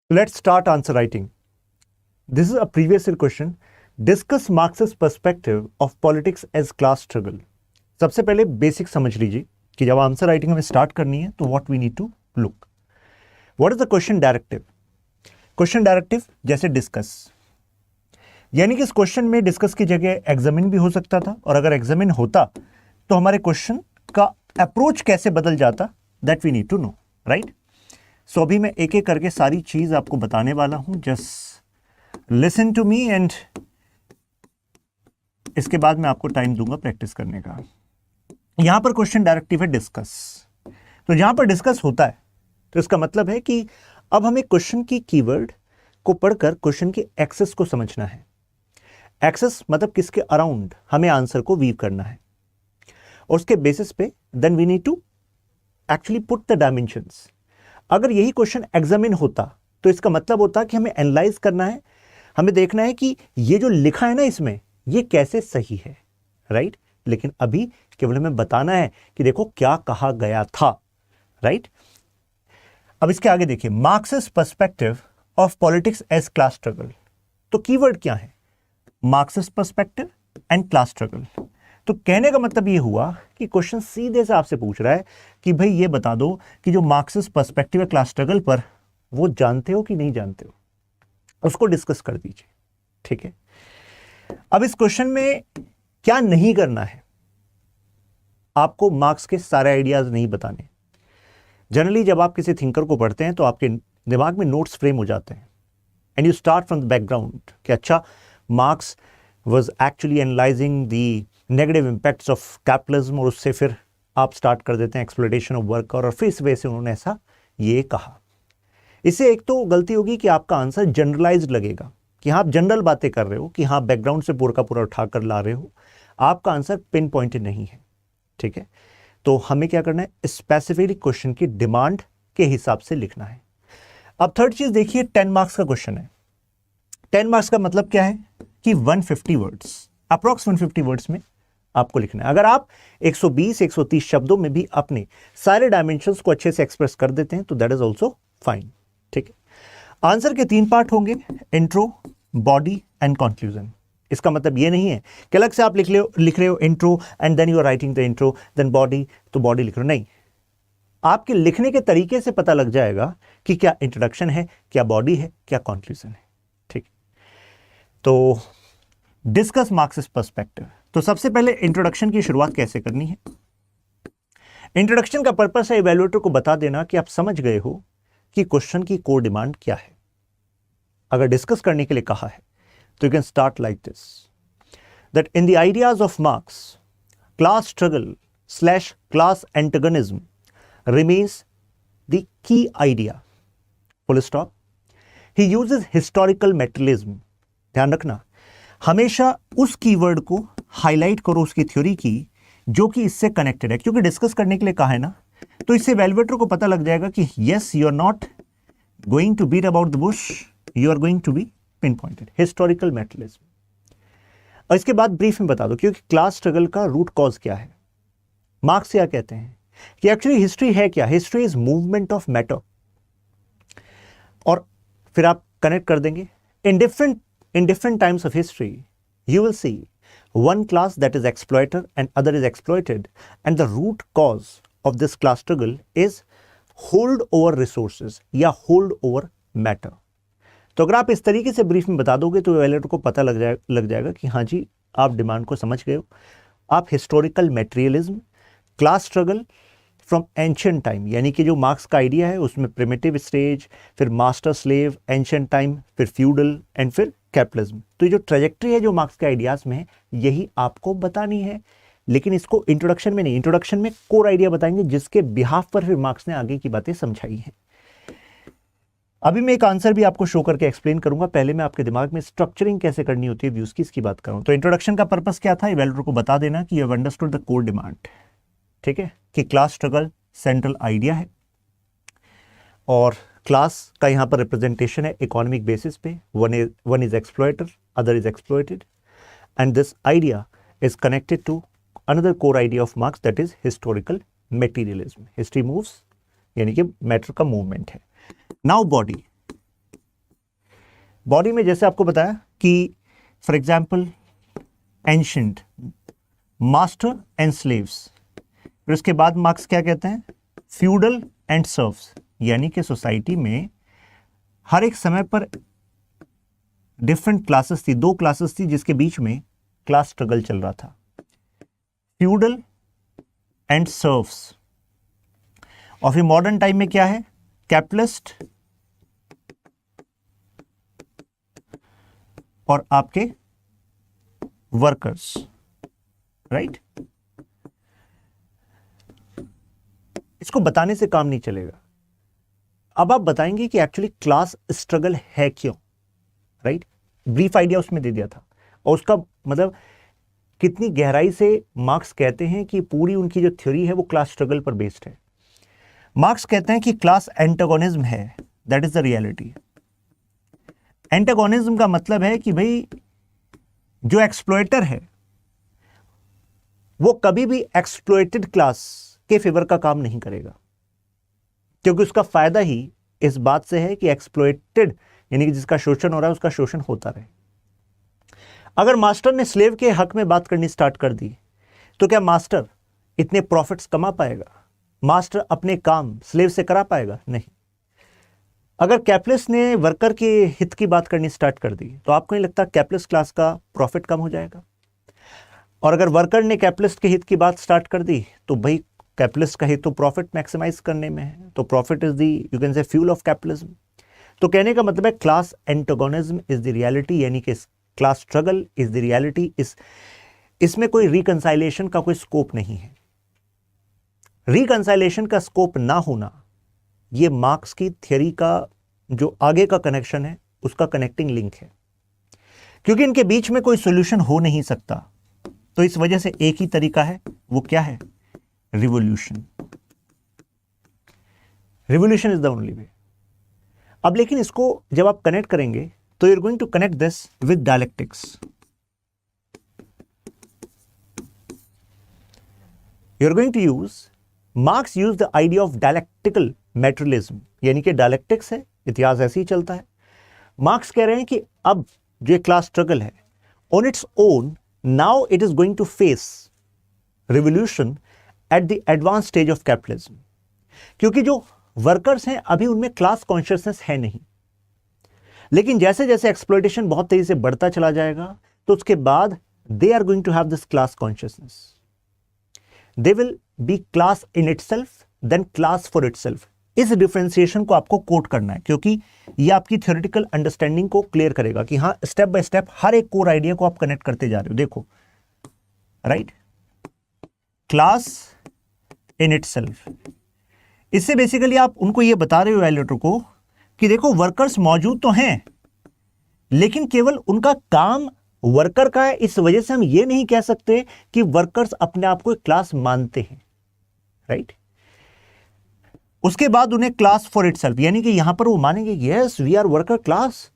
Let's start answer writing. This is a previous year question. Discuss Marx's perspective of politics as class struggle. सबसे पहले basic समझ लीजिए कि जब answer writing हमें स्टार्ट करनी है तो what we need to look. What is the question directive? Question directive जैसे डिस्कस, यानी कि इस क्वेश्चन में डिस्कस की जगह एग्जामिन भी हो सकता था, और अगर एग्जामिन होता तो हमारे क्वेश्चन का अप्रोच कैसे बदल जाता, that we need to know, right? So अभी मैं एक एक करके सारी चीज आपको बताने वाला हूं. Just listen to me and इसके बाद मैं आपको टाइम दूंगा प्रैक्टिस करने का. यहां पर क्वेश्चन डायरेक्टिव है डिस्कस. तो जहां पर डिस्कस होता है तो इसका मतलब है कि अब हमें क्वेश्चन की कीवर्ड को पढ़कर क्वेश्चन के एक्सेस को समझना है. एक्सेस मतलब किसके अराउंड हमें आंसर को वीव करना है, और उसके बेसिस पे then we need to actually put the dimensions. अगर यही क्वेश्चन एग्जामिन होता तो इसका मतलब होता कि हमें एनालाइज करना है, हमें देखना है कि ये जो लिखा है ना इसमें ये कैसे सही है, राइट? लेकिन अभी केवल हमें बताना है कि देखो क्या कहा गया था, राइट? अब इसके आगे देखिए, Marxist perspective of politics as class struggle. तो कीवर्ड क्या है? Marxist perspective and class struggle. तो कहने का मतलब ये हुआ कि क्वेश्चन सीधे से आपसे पूछ रहा है कि भाई ये बता दो कि जो मार्क्सिस्ट पर्सपेक्टिव है क्लास स्ट्रगल पर, वो जानते हो कि नहीं जानते हो, उसको डिस्कस कर दीजिए, ठीक है? अब इस क्वेश्चन में क्या नहीं करना है, आपको मार्क्स के सारे आइडियाज नहीं बताने. जनरली जब आप किसी थिंकर को पढ़ते हैं तो आपके दिमाग में नोट्स फ्रेम हो जाते हैं and you start from the background कि अच्छा, marks was actually analysing the negative impacts of capitalism, और उससे फिर आप स्टार्ट कर देते हैं एक्सप्लॉयटेशन ऑफ वर्कर, और फिर इस वजह से उन्होंने ऐसा ये कहा. इससे एक तो गलती होगी कि आपका आंसर जनरलाइज्ड लगेगा, कि हाँ आप जनरल बातें कर रहे हो, कि हाँ बैकग्राउंड से पूरा का पूरा उठा कर ला रहे हो, आपका आंसर पिन पॉइंटेड नहीं है, ठीक है? तो हमें क्या करना है, स्पेसिफिक क्वेश्चन की डिमांड के हिसाब से लिखना है. अब थर्ड चीज देखिए, 10 मार्क्स का क्वेश्चन है. 10 मार्क्स का मतलब क्या है कि 150 वर्ड्स, अप्रॉक्स 150 वर्ड्स में आपको लिखना है. अगर आप 120 130 शब्दों में भी अपने सारे डायमेंशंस को अच्छे से एक्सप्रेस कर देते हैं तो दैट इज ऑल्सो फाइन, ठीक है? आंसर के 3 पार्ट होंगे, इंट्रो, बॉडी एंड कंक्लूजन. इसका मतलब ये नहीं है कि अलग से आप लिख रहे हो intro and then you are writing the intro, then body तो बॉडी लिख रहे हो, नहीं. आपके लिखने के तरीके से पता लग जाएगा कि क्या इंट्रोडक्शन है, क्या बॉडी है, क्या कंक्लूजन है, ठीक? तो डिस्कस मार्क्सिस्ट पर्सपेक्टिव. तो सबसे पहले इंट्रोडक्शन की शुरुआत कैसे करनी है? इंट्रोडक्शन का पर्पस है इवैल्यूएटर को बता देना कि आप समझ गए हो कि क्वेश्चन की कोर डिमांड क्या है. अगर डिस्कस करने के लिए कहा है तो you can start like this, that in the ideas of Marx, class struggle slash class antagonism remains the key idea, full stop. He uses historical materialism. ध्यान रखना, हमेशा उस कीवर्ड को हाईलाइट करो उसकी थ्योरी की जो कि इससे कनेक्टेड है, क्योंकि डिस्कस करने के लिए कहा है ना, तो इससे वैल्यूएटर को पता लग जाएगा कि yes you are not going to beat about the bush, you are going to be pinpointed. Historical materialism. और इसके बाद ब्रीफ में बता दो क्योंकि क्लास स्ट्रगल का रूट कॉज क्या है. मार्क्स क्या कहते हैं कि एक्चुअली हिस्ट्री है क्या? History is movement of matter. और फिर आप कनेक्ट कर देंगे in different times of history you will see one class that is exploiter and other is exploited, and the root cause of this class struggle is hold over resources या hold over matter. तो अगर आप इस तरीके से brief में बता दोगे तो वैल्यूएटर को पता लग जाएगा कि हाँ जी आप डिमांड को समझ गए हो. आप historical materialism, class struggle from ancient time, यानी कि जो मार्क्स का आइडिया है उसमें प्रिमिटिव स्टेज, फिर मास्टर स्लेव, एंशियंट टाइम, फिर फ्यूडल एंड फिर कैपिटलिज्म. तो ये जो ट्रेजेक्ट्री है जो मार्क्स के आइडियाज में है यही आपको बतानी है, लेकिन इसको इंट्रोडक्शन में नहीं, इंट्रोडक्शन में कोर आइडिया बताएंगे जिसके बिहाफ पर फिर मार्क्स ने आगे की बातें समझाई हैं. अभी मैं एक आंसर भी आपको शो करके एक्सप्लेन करूंगा, पहले मैं आपके दिमाग में स्ट्रक्चरिंग कैसे करनी होती है व्यूज की इसकी बात करूं. तो इंट्रोडक्शन का पर्पस क्या था? इवैल्यूएटर को बता देना कि you have understood the core demand, ठीक है, कि क्लास स्ट्रगल सेंट्रल आइडिया है और क्लास का यहां पर रिप्रेजेंटेशन है इकोनॉमिक बेसिस पे. One is exploiter, other is exploited, and this idea is connected to another core idea of Marx that is historical materialism. History moves यानी कि matter का मूवमेंट है. Now body. बॉडी में जैसे आपको बताया कि for example ancient, master and slaves, फिर उसके बाद मार्क्स क्या कहते हैं, फ्यूडल एंड सर्व्स, यानी कि सोसाइटी में हर एक समय पर डिफरेंट क्लासेस थी, दो क्लासेस थी जिसके बीच में क्लास स्ट्रगल चल रहा था, फ्यूडल एंड सर्व्स। और फिर मॉडर्न टाइम में क्या है, कैपिटलिस्ट और आपके वर्कर्स, राइट। इसको बताने से काम नहीं चलेगा, अब आप बताएंगे कि एक्चुअली क्लास स्ट्रगल है क्यों, राइट। ब्रीफ आइडिया उसमें दे दिया था, और उसका मतलब कितनी गहराई से मार्क्स कहते हैं कि पूरी उनकी जो थ्योरी है वो क्लास स्ट्रगल पर बेस्ड है। मार्क्स कहते हैं कि क्लास एंटागोनिज्म है, that is the reality. Antagonism का मतलब है कि भाई जो एक्सप्लॉयटर है वो कभी भी एक्सप्लॉयटेड क्लास के फेवर का काम नहीं करेगा, क्योंकि उसका फायदा ही इस बात से है कि एक्सप्लॉयटेड यानी कि जिसका शोषण हो रहा है उसका शोषण होता रहे। अगर मास्टर ने स्लेव के हक में बात करनी स्टार्ट कर दी तो क्या मास्टर इतने प्रॉफिट्स कमा पाएगा? मास्टर अपने काम स्लेव से करा पाएगा? नहीं। अगर कैपिटलिस्ट ने वर्कर के हित की बात करनी स्टार्ट कर दी तो आपको नहीं लगता कैपिटलिस्ट क्लास का प्रॉफिट कम हो जाएगा? और अगर वर्कर ने कैपिटलिस्ट के हित की बात स्टार्ट कर दी तो भाई कैपिटलिस्ट का हित तो प्रॉफिट मैक्सिमाइज करने में है, तो profit is the you can say fuel of capitalism. तो कहने का मतलब है class antagonism is the reality, यानी कि class struggle is the reality. इसमें कोई रिकंसाइलेशन का कोई स्कोप नहीं है। रिकंसाइलेशन का स्कोप ना होना ये मार्क्स की थ्योरी का जो आगे का कनेक्शन है उसका कनेक्टिंग लिंक है, क्योंकि इनके बीच में कोई सॉल्यूशन हो नहीं सकता। तो इस वजह से एक ही तरीका है, वो क्या है? Revolution. Revolution is the only way. अब लेकिन इसको जब आप कनेक्ट करेंगे तो you are going to connect this with dialectics. You are going to use, Marx use the idea of dialectical materialism, यानी कि डायलेक्टिक्स है, इतिहास ऐसे ही चलता है। मार्क्स कह रहे हैं कि अब जो क्लास स्ट्रगल है on its own, now it is going to face revolution at the advance stage of capitalism, क्योंकि जो वर्कर्स हैं अभी उनमें क्लास कॉन्शियसनेस है नहीं। लेकिन जैसे जैसे एक्सप्लॉयटेशन बहुत तेजी से बढ़ता चला जाएगा तो उसके बाद they are going to have this class consciousness. They will be class in itself then class for itself. इस डिफरेंशिएशन को आपको कोट करना है, क्योंकि ये आपकी थ्योरेटिकल अंडरस्टैंडिंग को क्लियर करेगा कि हाँ स्टेप बाय स्टेप हर एक कोर आइडिया को आप कनेक्ट करते जा रहे हो। देखो, राइट, क्लास इन इटसेल्फ, इससे बेसिकली आप उनको ये बता रहे हो एलिटर को कि देखो वर्कर्स मौजूद तो हैं लेकिन केवल उनका काम वर्कर का है, इस वजह से हम ये नहीं कह सकते कि वर्कर्स अपने आप को एक क्लास मानते हैं, राइट। उसके बाद उन्हें क्लास फॉर इटसेल्फ, यानी कि यहां पर वो मानेंगे yes we are worker class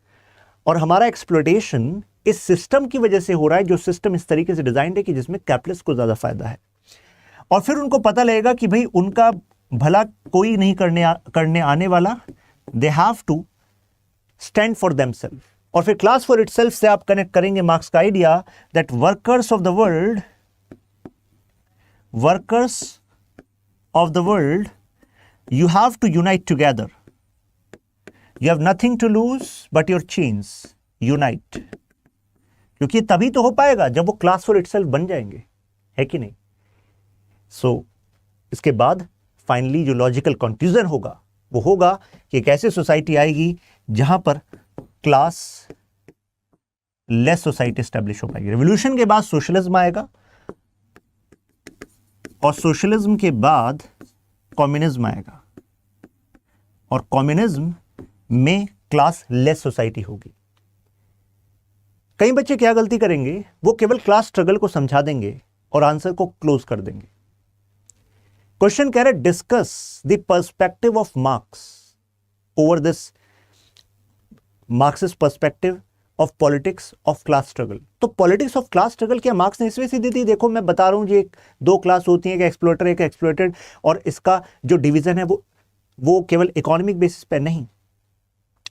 और हमारा एक्सप्लॉयटेशन इस सिस्टम की वजह से हो रहा है, जो सिस्टम इस तरीके से डिजाइन है कि जिसमें कैपिटलिस्ट को ज्यादा फायदा है। और फिर उनको पता लगेगा कि भाई उनका भला कोई नहीं करने आने वाला, they have to stand for themselves. और फिर क्लास फॉर इटसेल्फ से आप कनेक्ट करेंगे मार्क्स का idea that workers of the world you have to unite together. You have nothing to lose but your chains. Unite. क्योंकि तभी तो हो पाएगा जब वो क्लास फॉर इटसेल्फ बन जाएंगे, है कि नहीं? सो इसके बाद फाइनली जो लॉजिकल कंक्लूजन होगा वो होगा कि एक ऐसी सोसाइटी आएगी जहां पर क्लास लेस सोसाइटी स्टैब्लिश हो पाएगी। रिवॉल्यूशन के बाद सोशलिज्म आएगा और सोशलिज्म के बाद कम्युनिज्म आएगा और कम्युनिज्म में क्लास लेस सोसाइटी होगी। कई बच्चे क्या गलती करेंगे, वो केवल क्लास स्ट्रगल को समझा देंगे और आंसर को क्लोज कर देंगे। क्वेश्चन कह रहा है discuss the perspective of marks over this Marxist perspective of politics of class struggle. तो पॉलिटिक्स ऑफ क्लास स्ट्रगल क्या मार्क्स ने इसमें से दी थी? देखो मैं बता रहा हूं जी, दो क्लास होती है, एक एक्सप्लॉयटर एक एक्सप्लॉयटेड, और इसका जो डिवीजन है वो केवल इकोनॉमिक बेसिस पे नहीं,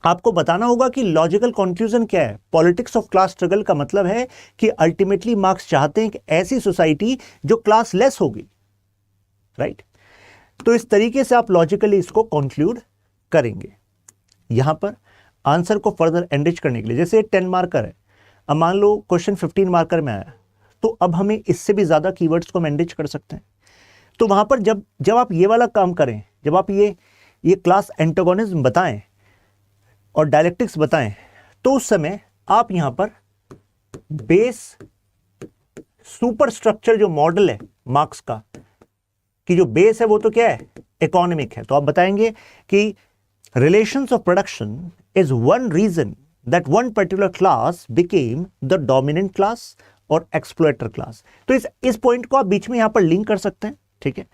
आपको बताना होगा कि लॉजिकल कंक्लूजन क्या है। पॉलिटिक्स ऑफ क्लास स्ट्रगल का मतलब है कि अल्टीमेटली मार्क्स चाहते हैं कि ऐसी सोसाइटी जो क्लास लेस होगी, राइट। तो इस तरीके से आप लॉजिकली इसको कंक्लूड करेंगे। यहां पर आंसर को फर्दर एनरिच करने के लिए, जैसे 10 मार्कर है, अब मान लो क्वेश्चन 15 मार्कर में आया, तो अब हमें इससे भी ज्यादा कीवर्ड्स को हम एनरिच कर सकते हैं। तो वहां पर जब जब आप ये वाला काम करें, जब आप ये क्लास एंटागोनिज्म बताएं और डायलेक्टिक्स बताएं, तो उस समय आप यहां पर बेस सुपर स्ट्रक्चर जो मॉडल है मार्क्स का, कि जो बेस है वो तो क्या है, इकोनॉमिक है। तो आप बताएंगे कि relations of production is one reason that one particular class became the dominant class और एक्सप्लॉइटर क्लास। तो इस पॉइंट को आप बीच में यहां पर लिंक कर सकते हैं, ठीक है।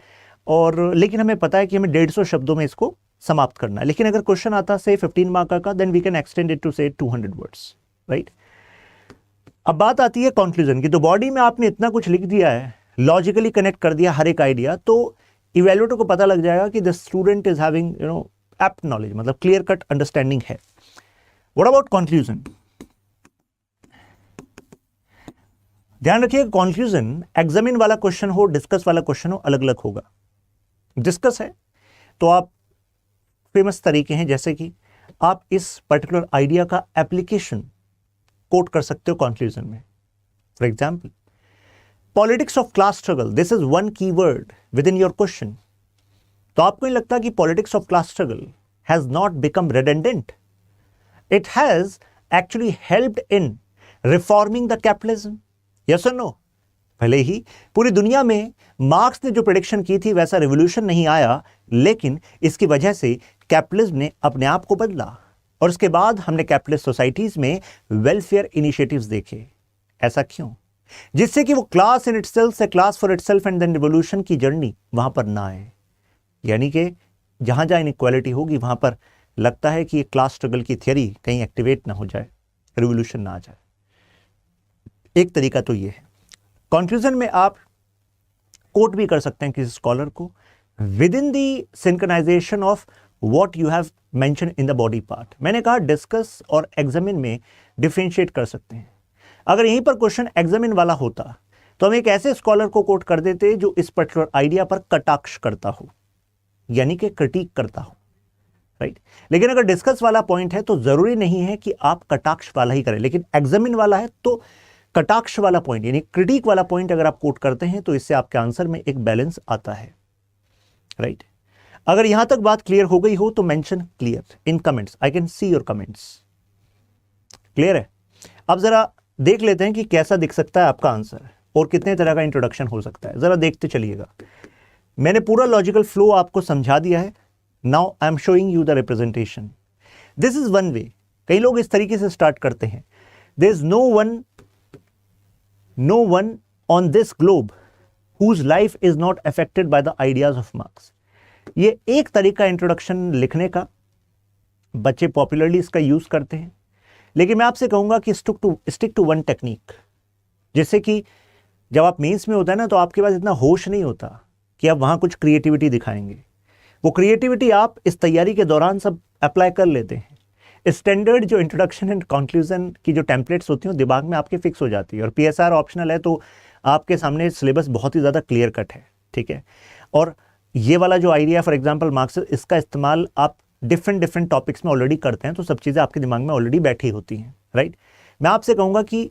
और लेकिन हमें पता है कि हमें 150 शब्दों में इसको समाप्त करना है। लेकिन अगर क्वेश्चन आता से 15 मार्कर का, then we can extend it to say 200 words, right. अब बात आती है कंक्लूजन की। तो बॉडी में आपने इतना कुछ लिख दिया है, लॉजिकली कनेक्ट कर दिया हर एक आइडिया, तो इवैल्यूएटर को पता लग जाएगा कि the student is having apt knowledge, मतलब क्लियर कट अंडरस्टैंडिंग है। What about conclusion? ध्यान रखिए, कंक्लूजन एग्जामिन वाला क्वेश्चन हो, डिस्कस वाला क्वेश्चन हो, अलग अलग होगा। डिस्कस है तो आप फेमस तरीके हैं, जैसे कि आप इस पर्टिकुलर आइडिया का एप्लीकेशन कोट कर सकते हो कंक्लूजन में। For example, politics of class struggle, this is one keyword with in your question. तो आपको नहीं लगता कि politics of class struggle has not become redundant? It has actually helped in reforming the capitalism, yes और no? भले ही पूरी दुनिया में मार्क्स ने जो प्रेडिक्शन की थी वैसा रिवॉल्यूशन नहीं आया, लेकिन इसकी वजह से कैपिटलिज्म ने अपने आप को बदला, और उसके बाद हमने कैपिटलिस्ट सोसाइटीज में वेलफेयर इनिशिएटिव्स देखे। ऐसा क्यों? जिससे कि वो क्लास इन इटसेल्फ से class for itself and then revolution की जर्नी वहां पर ना आए। यानी कि जहां जहां इनइक्वालिटी होगी वहां पर लगता है कि ये क्लास स्ट्रगल की थियरी कहीं एक्टिवेट ना हो जाए, रिवॉल्यूशन ना आ जाए। एक तरीका तो ये है। कंक्लूजन में आप कोट भी कर सकते हैं किसी स्कॉलर को within the synchronization of what you have mention in the body part. मैंने कहा डिस्कस और एग्जामिन में डिफरेंशिएट कर सकते हैं। अगर यहीं पर क्वेश्चन एग्जामिन वाला होता तो हम एक ऐसे स्कॉलर को कोट कर देते जो इस पर्टिकुलर आइडिया पर कटाक्ष करता हो, यानी कि क्रिटिक करता हो, राइट। लेकिन अगर डिस्कस वाला पॉइंट है तो जरूरी नहीं है कि आप कटाक्ष वाला ही करें, लेकिन एग्जामिन वाला है तो कटाक्ष वाला पॉइंट यानी क्रिटिक वाला पॉइंट अगर आप कोट करते हैं तो इससे आपके आंसर में एक बैलेंस आता है, राइट। अगर यहां तक बात क्लियर हो गई हो तो mention clear in comments, I can see your comments. Clear है? अब जरा देख लेते हैं कि कैसा दिख सकता है आपका आंसर और कितने तरह का इंट्रोडक्शन हो सकता है। जरा देखते चलिएगा। मैंने पूरा लॉजिकल फ्लो आपको समझा दिया है। Now I am showing you the representation. This is one way. कई लोग इस तरीके से स्टार्ट करते हैं, there is no one on this globe whose life is not affected by the ideas of Marx। ये एक तरीका इंट्रोडक्शन लिखने का, बच्चे पॉपुलरली इसका यूज करते हैं, लेकिन मैं आपसे कहूंगा कि स्टिक टू वन टेक्निक। जैसे कि जब आप मेंस में होता है ना, तो आपके पास इतना होश नहीं होता कि आप वहां कुछ क्रिएटिविटी दिखाएंगे। वो क्रिएटिविटी आप इस तैयारी के दौरान सब अप्लाई कर लेते हैं। स्टैंडर्ड जो इंट्रोडक्शन एंड कंक्लूजन की जो टेम्पलेट्स होती हैं दिमाग में आपके फिक्स हो जाती है, और पीएसआर ऑप्शनल है तो आपके सामने सिलेबस बहुत ही ज़्यादा क्लियर कट है, ठीक है। और ये वाला जो आइडिया फॉर एग्जांपल मार्क्स, इसका इस्तेमाल आप डिफरेंट टॉपिक्स में ऑलरेडी करते हैं, तो सब चीज़ें आपके दिमाग में ऑलरेडी बैठी होती हैं, राइट। मैं आपसे कहूँगा कि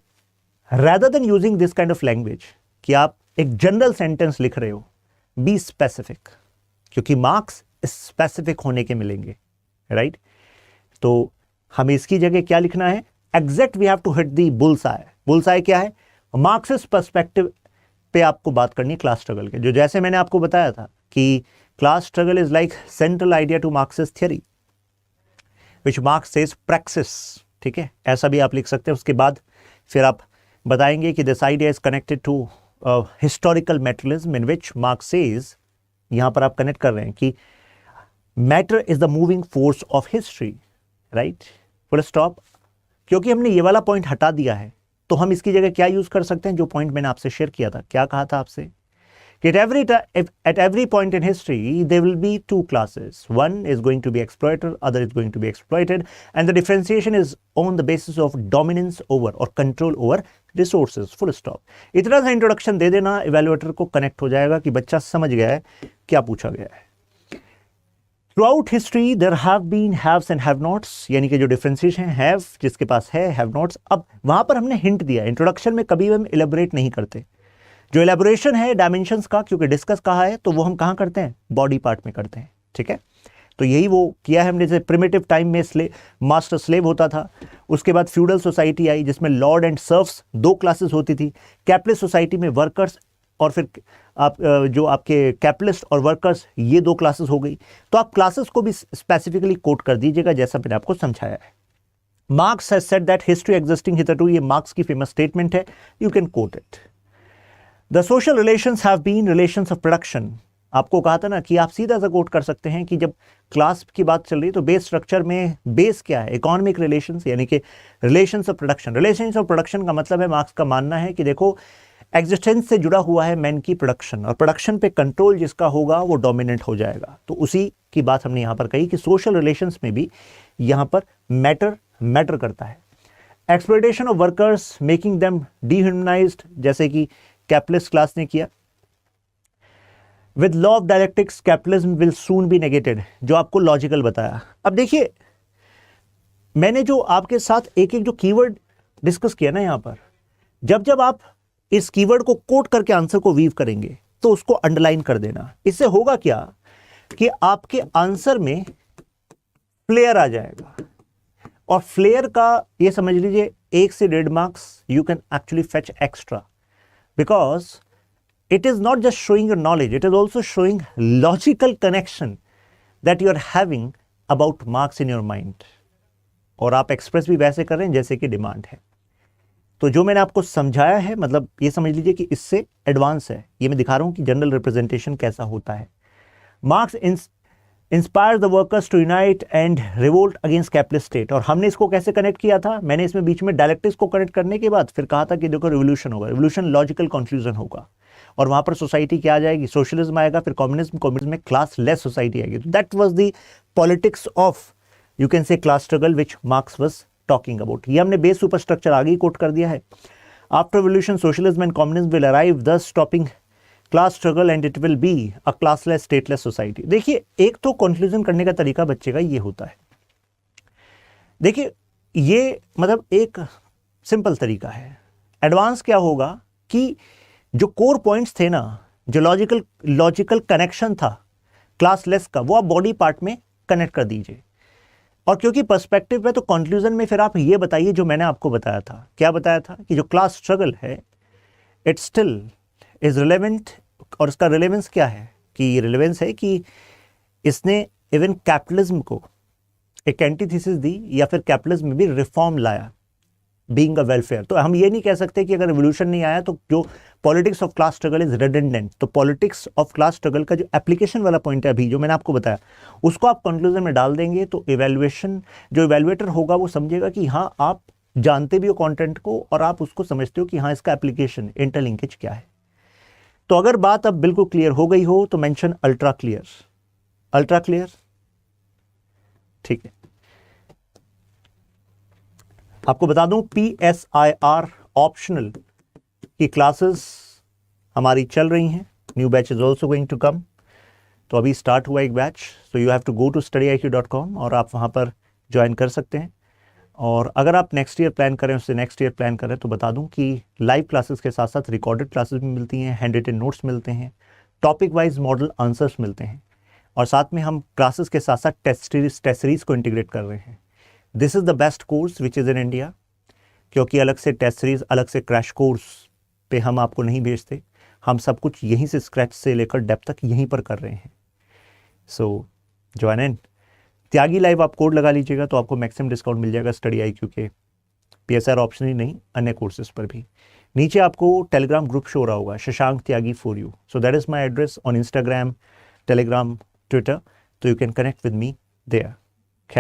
rather than using this kind of language कि आप एक जनरल सेंटेंस लिख रहे हो, बी स्पेसिफिक, क्योंकि मार्क्स स्पेसिफिक होने के मिलेंगे, राइट। तो हमें इसकी जगह क्या लिखना है? Exact we have to hit the bullseye. Bullseye क्या है? मार्क्सिस्ट पर्सपेक्टिव पे आपको बात करनी क्लास स्ट्रगल के, जो जैसे मैंने आपको बताया था कि class struggle is like central idea to Marxist theory which Marx says praxis, ठीक है, ऐसा भी आप लिख सकते हैं। उसके बाद फिर आप बताएंगे कि this idea is connected to historical materialism in which Marx says, यहां पर आप कनेक्ट कर रहे हैं कि matter is the moving force of history, right, full stop. क्योंकि हमने ये वाला पॉइंट हटा दिया है तो हम इसकी जगह क्या यूज कर सकते हैं? जो पॉइंट मैंने आपसे शेयर किया था, क्या कहा था आपसे कि at every point in history there will be two classes. One is going to be exploiter, other is going to be exploited, and the differentiation is on the basis of dominance over or control over resources. Full stop. इतना सा introduction दे देना, evaluator को connect हो जाएगा कि बच्चा समझ गया है क्या पूछा गया है. Throughout history there have been haves and have nots, यानी कि जो डिफरेंशिएशन है, have जिसके पास है, have nots. अब वहां पर हमने हिंट दिया, इंट्रोडक्शन में कभी हम इलेबोरेट नहीं करते. जो एलेबोरेशन है डायमेंशंस का, क्योंकि डिस्कस कहा है, तो वो हम कहाँ करते हैं, बॉडी पार्ट में करते हैं. ठीक है, तो यही वो किया है हमने. जैसे प्रिमिटिव टाइम में मास्टर स्लेव होता था, उसके बाद फ्यूडल सोसाइटी आई जिसमें लॉर्ड एंड सर्व्स दो क्लासेस होती थी. कैपिटलिस्ट सोसाइटी में वर्कर्स और फिर आप जो आपके कैपिटलिस्ट और वर्कर्स, ये दो क्लासेस हो गई. तो आप क्लासेस को भी स्पेसिफिकली कोट कर दीजिएगा जैसा मैंने आपको समझाया है. Marx has said that history existing hitherto, ये मार्क्स की फेमस स्टेटमेंट है, you can quote it. The social relations have been relations of production. आपको कहा था ना कि आप सीधा सा कोट कर सकते हैं कि जब क्लास की बात चल रही है तो बेस स्ट्रक्चर में बेस क्या है, इकोनॉमिक रिलेशंस, यानी कि relations of production. Relations of production का मतलब है, मार्क्स का मानना है कि देखो एग्जिस्टेंस से जुड़ा हुआ है मैन की प्रोडक्शन, और प्रोडक्शन पे कंट्रोल जिसका होगा वो डोमिनेंट हो जाएगा. तो उसी की बात हमने यहाँ पर कही कि सोशल रिलेशंस में भी यहाँ पर मैटर करता है. Exploitation of workers making them dehumanised, जैसे कि कैपिटलिस्ट क्लास ने किया. With law of dialectics capitalism will soon be negated, जो आपको लॉजिकल बताया. अब देखिए, मैंने जो आपके साथ एक एक जो कीवर्ड डिस्कस किया ना यहां पर, जब जब आप इस कीवर्ड को कोट करके आंसर को वीव करेंगे तो उसको अंडरलाइन कर देना. इससे होगा क्या कि आपके आंसर में फ्लेयर आ जाएगा, और फ्लेयर का ये समझ लीजिए 1 से 1.5 marks you can actually fetch extra, because it is not just showing your knowledge, it is also showing logical connection that you are having about marks in your mind. और आप express भी वैसे कर रहे हैं जैसे कि डिमांड है. तो जो मैंने आपको समझाया है, मतलब ये समझ लीजिए कि इससे एडवांस है. ये मैं दिखा रहा हूं कि जनरल रिप्रेजेंटेशन कैसा होता है. Marx inspire the workers to unite and revolt against capitalist state. और हमने इसको कैसे कनेक्ट किया था, मैंने इसमें बीच में डायलेक्टिक्स को कनेक्ट करने के बाद फिर कहा था कि देखो रिवोल्यूशन होगा, रिवोल्यूशन लॉजिकल कंफ्यूजन होगा, और वहां पर सोसाइटी क्या आ जाएगी, सोशलिज्म आएगा, फिर कम्युनिज्म में क्लास लेस सोसाइटी आएगी. तो that was the politics of, you can say, class struggle which marks was talking about. ये हमने बेस सुपर स्ट्रक्चर आगे ही कोट कर दिया है. After revolution socialism and communism will arrive, thus stopping class struggle and it will be a classless stateless society. देखिए, एक तो conclusion करने का तरीका बच्चे का ये होता है. देखिए, ये मतलब एक सिंपल तरीका है. एडवांस क्या होगा कि जो कोर पॉइंट्स थे ना, जो लॉजिकल कनेक्शन था क्लासलेस का, वो आप बॉडी पार्ट में कनेक्ट कर दीजिए. और क्योंकि पर्सपेक्टिव है तो कंक्लूजन में फिर आप ये बताइए जो मैंने आपको बताया था. क्या बताया था कि जो क्लास स्ट्रगल है इट स्टिल इज रिलेवेंट. और इसका रिलेवेंस क्या है, कि ये रिलेवेंस है कि इसने इवन कैपिटलिज्म को एक एंटीथीसिस दी, या फिर कैपिटलिज्म में भी रिफॉर्म लाया, बीइंग अ वेलफेयर. तो हम ये नहीं कह सकते कि अगर रिवोल्यूशन नहीं आया तो जो politics of class struggle is redundant. तो पॉलिटिक्स ऑफ क्लास स्ट्रगल का जो एप्लीकेशन वाला पॉइंट है अभी जो मैंने आपको बताया, उसको आप कंक्लूजन में डाल देंगे तो इवैल्यूएशन, जो इवैल्यूएटर होगा वो समझेगा कि हाँ आप जानते भी हो कंटेंट को, और आप उसको समझते हो कि हाँ इसका एप्लीकेशन, इंटरलिंकेज क्या है. तो अगर बात अब बिल्कुल क्लियर हो गई हो तो mention ultra clear. Ultra clear, ठीक है. आपको बता दूं PSIR ऑप्शनल की क्लासेस हमारी चल रही हैं. New batch is also going to come. तो अभी स्टार्ट हुआ एक batch, so you have to go to studyiq.com और आप वहां पर ज्वाइन कर सकते हैं. और अगर आप नेक्स्ट ईयर प्लान करें, उससे नेक्स्ट ईयर प्लान करें, तो बता दूं कि लाइव क्लासेस के साथ साथ रिकॉर्डेड क्लासेस भी मिलती हैं, हैंड रिटन नोट्स मिलते हैं, टॉपिक वाइज मॉडल आंसर्स मिलते हैं, और साथ में हम क्लासेस के साथ साथ टेस्ट सीरीज को इंटीग्रेट कर रहे हैं. This is the best course which is in India, क्योंकि अलग से टेस्ट सीरीज, अलग से क्रैश कोर्स पे हम आपको नहीं भेजते. हम सब कुछ यहीं से स्क्रैच से लेकर डेप्थ तक यहीं पर कर रहे हैं. सो ज्वाइन इन. त्यागी लाइव आप कोड लगा लीजिएगा तो आपको मैक्सिमम डिस्काउंट मिल जाएगा StudyIQ के PSR ऑप्शन ही नहीं, अन्य कोर्सेज पर भी. नीचे आपको टेलीग्राम ग्रुप शो रहा होगा, Shashank Tyagi for you. So that is my address on Instagram, Telegram, Twitter. So you can connect with me there.